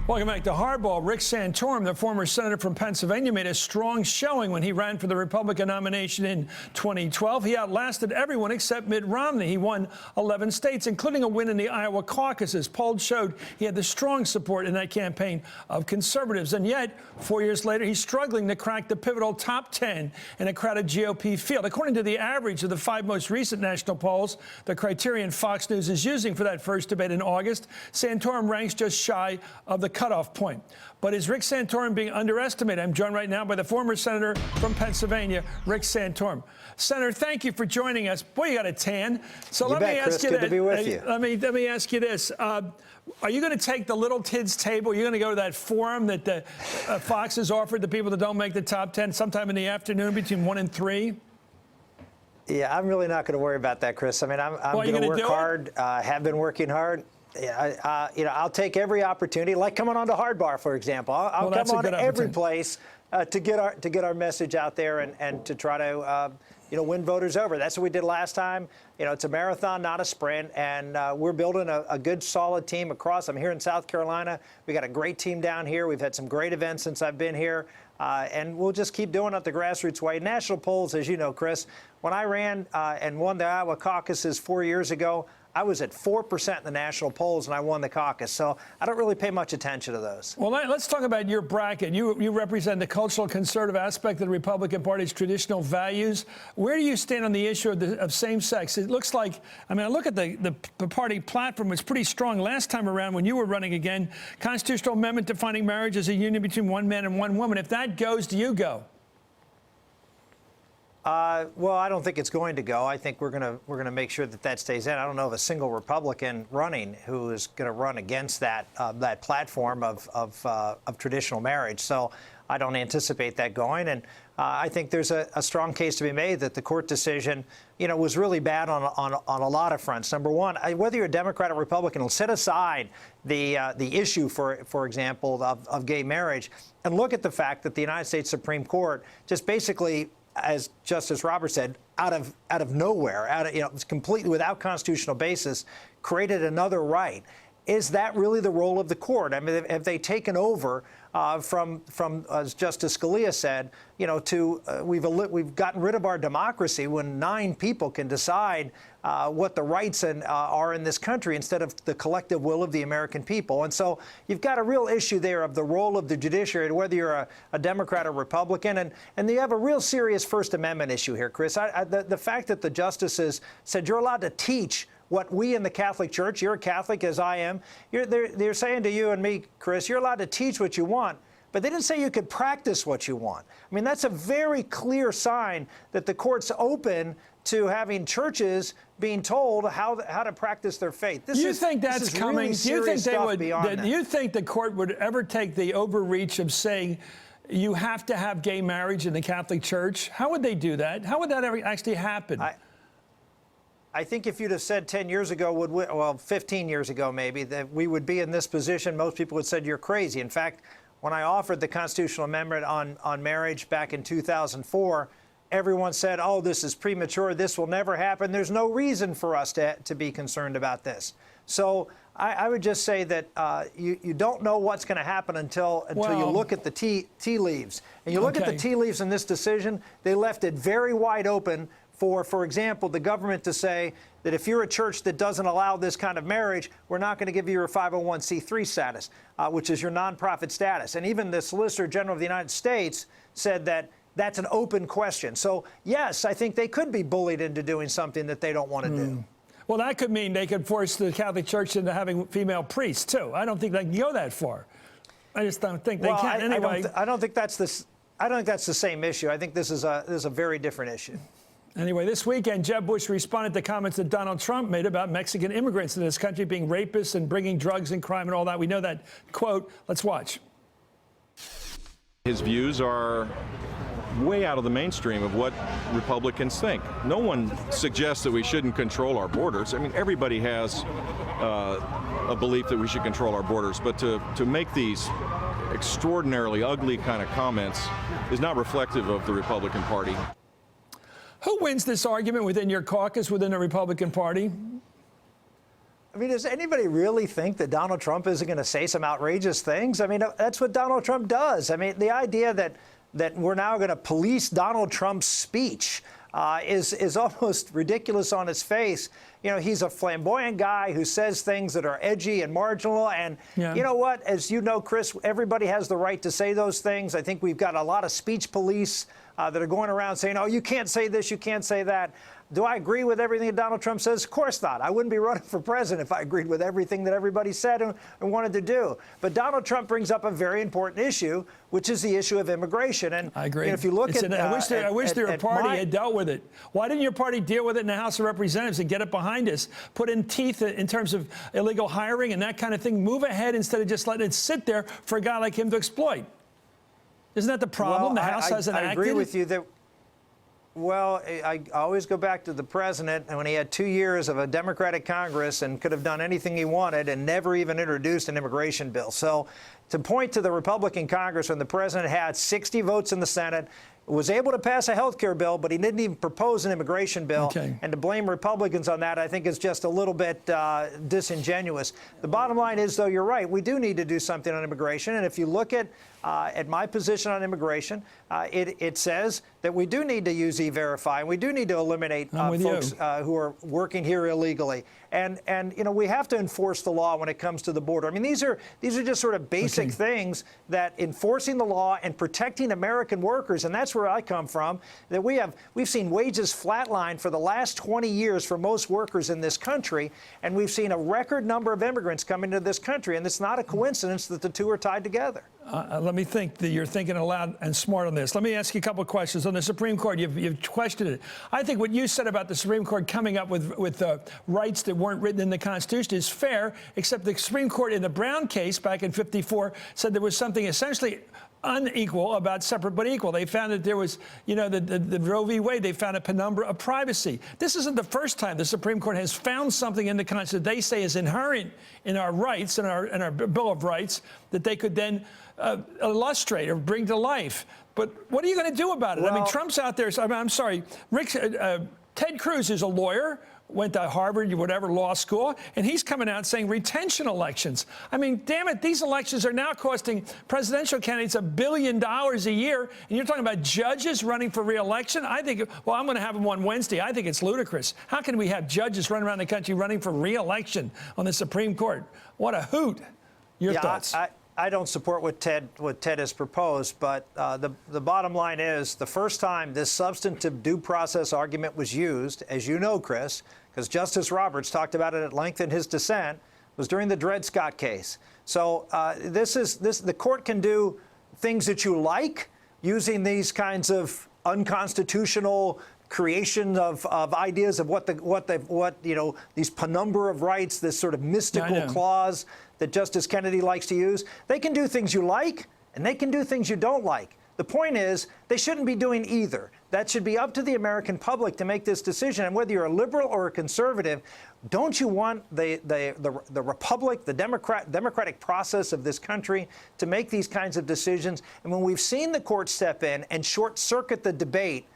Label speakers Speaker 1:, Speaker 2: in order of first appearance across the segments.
Speaker 1: Welcome back to Hardball. Rick Santorum, the former senator from Pennsylvania, made a strong showing when he ran for the Republican nomination in 2012. He outlasted everyone except Mitt Romney. He won 11 states, including a win in the Iowa Caucuses. Polls showed he had the strong support in that campaign of conservatives. And yet, 4 years later, he's struggling to crack the pivotal top 10 in a crowded GOP field. According to the average of the 5 most recent national polls, the criterion Fox News is using for that first debate in August, Santorum ranks just shy of the cutoff point. But is Rick Santorum being underestimated? I'm joined right now by the former senator from Pennsylvania, Rick Santorum. Senator, thank you for joining us. Boy, you got a tan. So let me ask you
Speaker 2: Good to be with you.
Speaker 1: Let me ask you this. Are you going to take the little kids table? Are you going to go to that forum that the Fox has offered the people that don't make the top 10 sometime in the afternoon between 1 and 3?
Speaker 2: Yeah, I'm really not going to worry about that, Chris. I mean, I'm going to work hard. Have been working hard. Yeah, I'll take every opportunity, like coming on to Hardball, for example. I'll come on to every place to get our message out there and to try to win voters over. That's what we did last time. It's a marathon, not a sprint, and we're building a good, solid team across. I'm here in South Carolina. We got a great team down here. We've had some great events since I've been here, and we'll just keep doing it the grassroots way. National polls, as you know, Chris, when I ran and won the Iowa Caucuses 4 years ago, I was at 4% in the national polls, and I won the caucus. So I don't really pay much attention to those. Well,
Speaker 1: let's talk about your bracket. You represent the cultural conservative aspect of the Republican Party's traditional values. Where do you stand on the issue of same-sex? It looks like, I mean, I look at the party platform. It's pretty strong last time around when you were running again. Constitutional amendment defining marriage as a union between one man and one woman. If that goes, do you go?
Speaker 2: Well, I don't think it's going to go. I think we're gonna make sure that stays in. I don't know of a single Republican running who is going to run against that platform of traditional marriage. So I don't anticipate that going. And I think there's a strong case to be made that the court decision, was really bad on a lot of fronts. Number one, whether you're a Democrat or Republican, will set aside the issue, for example, of gay marriage, and look at the fact that the United States Supreme Court just basically, as Justice Roberts said, out of nowhere, completely without constitutional basis, created another right. Is that really the role of the court? I mean, have they taken over from as Justice Scalia said, we've gotten rid of our democracy when 9 people can decide what the rights are in this country instead of the collective will of the American people. And so you've got a real issue there of the role of the judiciary, whether you're a Democrat or Republican. And you have a real serious First Amendment issue here, Chris. The fact that the justices said you're allowed to teach what we in the Catholic Church, you're a Catholic as I am, they're saying to you and me, Chris, you're allowed to teach what you want, but they didn't say you could practice what you want. I mean, that's a very clear sign that the court's open to having churches being told how to practice their faith.
Speaker 1: Do you think that's coming?
Speaker 2: Do you think
Speaker 1: do you think the court would ever take the overreach of saying you have to have gay marriage in the Catholic Church? How would they do that? How would that ever actually happen?
Speaker 2: I think if you'd have said 10 years ago, 15 years ago maybe, that we would be in this position, most people would have said you're crazy. In fact, when I offered the constitutional amendment on marriage back in 2004, everyone said, oh, this is premature, this will never happen, there's no reason for us to be concerned about this. So I would just say that you don't know what's going to happen until you look at the tea leaves. And you look at the tea leaves in this decision, they left it very wide open for example, the government to say that if you're a church that doesn't allow this kind of marriage, we're not going to give you your 501c3 status, which is your nonprofit status. And even the Solicitor General of the United States said that that's an open question. So, yes, I think they could be bullied into doing something that they don't want to do.
Speaker 1: Well, that could mean they could force the Catholic Church into having female priests, too. I don't think they can go that far. I just don't think they can. Anyway,
Speaker 2: I don't think that's the same issue. I think this is a very different issue.
Speaker 1: Anyway, this weekend, Jeb Bush responded to comments that Donald Trump made about Mexican immigrants in this country being rapists and bringing drugs and crime and all that. We know that quote. Let's watch.
Speaker 3: His views are way out of the mainstream of what Republicans think. No one suggests that we shouldn't control our borders. I mean, everybody has a belief that we should control our borders, but to make these extraordinarily ugly kind of comments is not reflective of the Republican Party.
Speaker 1: Who wins this argument within your caucus, within the Republican Party?
Speaker 2: I mean, does anybody really think that Donald Trump isn't going to say some outrageous things? I mean, that's what Donald Trump does. I mean, the idea that we're now going to police Donald Trump's speech is almost ridiculous on its face. You know, he's a flamboyant guy who says things that are edgy and marginal. And you know what? As you know, Chris, everybody has the right to say those things. I think we've got a lot of speech police that are going around saying, oh, you can't say this, you can't say that. Do I agree with everything that Donald Trump says? Of course not. I wouldn't be running for president if I agreed with everything that everybody said and wanted to do. But Donald Trump brings up a very important issue, which is the issue of immigration. And
Speaker 1: I agree.
Speaker 2: You know, if you look at,
Speaker 1: I wish their party had dealt with it. Why didn't your party deal with it in the House of Representatives and get it behind us? Put in teeth in terms of illegal hiring and that kind of thing. Move ahead instead of just letting it sit there for a guy like him to exploit. Isn't that the problem?
Speaker 2: Well,
Speaker 1: the House hasn't acted.
Speaker 2: I agree with you that. Well, I always go back to the president, and when he had 2 years of a Democratic Congress and could have done anything he wanted and never even introduced an immigration bill. So to point to the Republican Congress when the president had 60 votes in the Senate, was able to pass a health care bill, but he didn't even propose an immigration bill.
Speaker 1: Okay.
Speaker 2: And to blame Republicans on that, I think, is just a little bit disingenuous. The bottom line is, though, you're right. We do need to do something on immigration. And if you look at my position on immigration, it says that we do need to use E-Verify, and we do need to eliminate folks who are working here illegally. And you know, we have to enforce the law when it comes to the border. I mean, these are just sort of basic things that enforcing the law and protecting American workers, and that's where I come from, that we've seen wages flatline for the last 20 years for most workers in this country, and we've seen a record number of immigrants coming to this country, and it's not a coincidence that the two are tied together.
Speaker 1: Let me think that you're thinking aloud and smart on this. Let me ask you a couple of questions on the Supreme Court. You've questioned it. I think what you said about the Supreme Court coming up with rights that weren't written in the Constitution is fair, except the Supreme Court in the Brown case back in '54 said there was something essentially unequal about separate but equal. They found that there was, you know, the Roe v. Wade, they found a penumbra of privacy. This isn't the first time the Supreme Court has found something in the Constitution they say is inherent in our rights, in our Bill of Rights, that they could then illustrate or bring to life. But what are you going to do about it?
Speaker 2: Well,
Speaker 1: I mean, Trump's out there. I'm sorry, Ted Cruz is a lawyer, went to Harvard, whatever, law school, and he's coming out saying retention elections. I mean, damn it, these elections are now costing presidential candidates $1 billion a year, and you're talking about judges running for re-election? I think, well, I'm going to have them on Wednesday. I think it's ludicrous. How can we have judges running around the country running for re-election on the Supreme Court? What a hoot. Your thoughts?
Speaker 2: I don't support what Ted has proposed, but the bottom line is the first time this substantive due process argument was used, as you know, Chris, because Justice Roberts talked about it at length in his dissent, was during the Dred Scott case. So the court can do things that you like using these kinds of unconstitutional creation of ideas of what you know, these penumbra of rights, this sort of mystical clause that Justice Kennedy likes to use. They can do things you like, and they can do things you don't like. The point is, they shouldn't be doing either. That should be up to the American public to make this decision. And whether you're a liberal or a conservative, don't you want the republic, the democratic process of this country to make these kinds of decisions? And when we've seen the court step in and short-circuit the debate,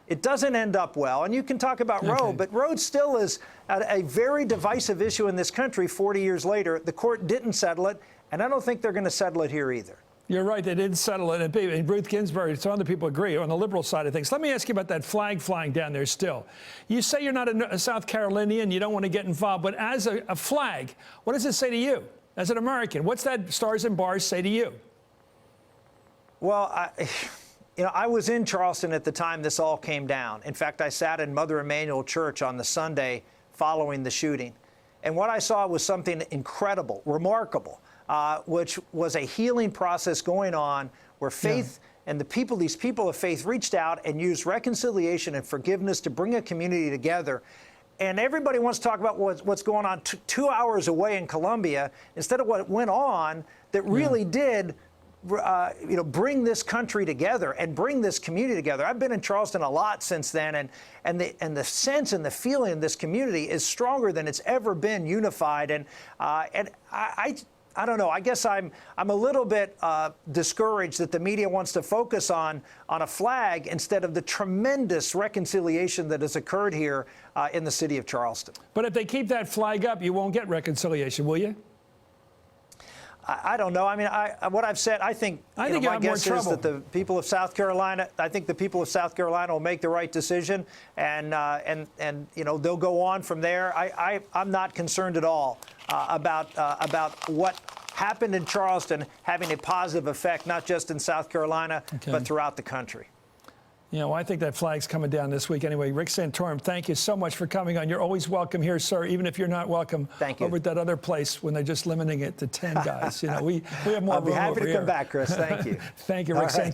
Speaker 2: it doesn't end up well. And you can talk about Roe, but Roe still is a very divisive issue in this country 40 years later. The court didn't settle it, and I don't think they're going to settle it here either.
Speaker 1: You're right, they didn't settle it. And Ruth Ginsburg and some other people agree on the liberal side of things. Let me ask you about that flag flying down there still. You say you're not a South Carolinian, you don't want to get involved, but as a flag, what does it say to you as an American? What's that stars and bars say to you?
Speaker 2: Well, you know, I was in Charleston at the time this all came down. In fact, I sat in Mother Emanuel Church on the Sunday following the shooting. And what I saw was something incredible, remarkable, which was a healing process going on where faith and these people of faith reached out and used reconciliation and forgiveness to bring a community together. And everybody wants to talk about what's going on 2 hours away in Columbia instead of what went on that really did you know, bring this country together and bring this community together. I've been in Charleston a lot since then, and the sense and the feeling of this community is stronger than it's ever been unified. And I I don't know. I guess I'm a little bit discouraged that the media wants to focus on a flag instead of the tremendous reconciliation that has occurred here in the city of Charleston.
Speaker 1: But if they keep that flag up, you won't get reconciliation, will you?
Speaker 2: I don't know. I mean, what I've said, I think
Speaker 1: you
Speaker 2: my
Speaker 1: have more
Speaker 2: guess is
Speaker 1: trouble.
Speaker 2: that the people of South Carolina, I think the people of South Carolina will make the right decision, and they'll go on from there. I'm not concerned at all about what happened in Charleston having a positive effect, not just in South Carolina, but throughout the country.
Speaker 1: You know, I think that flag's coming down this week anyway. Rick Santorum, thank you so much for coming on. You're always welcome here, sir, even if you're not welcome over at that other place when they're just limiting it to 10 guys. You know, we have more room over here.
Speaker 2: I'll be happy to come back, Chris. Thank you.
Speaker 1: Thank you, Rick Santorum.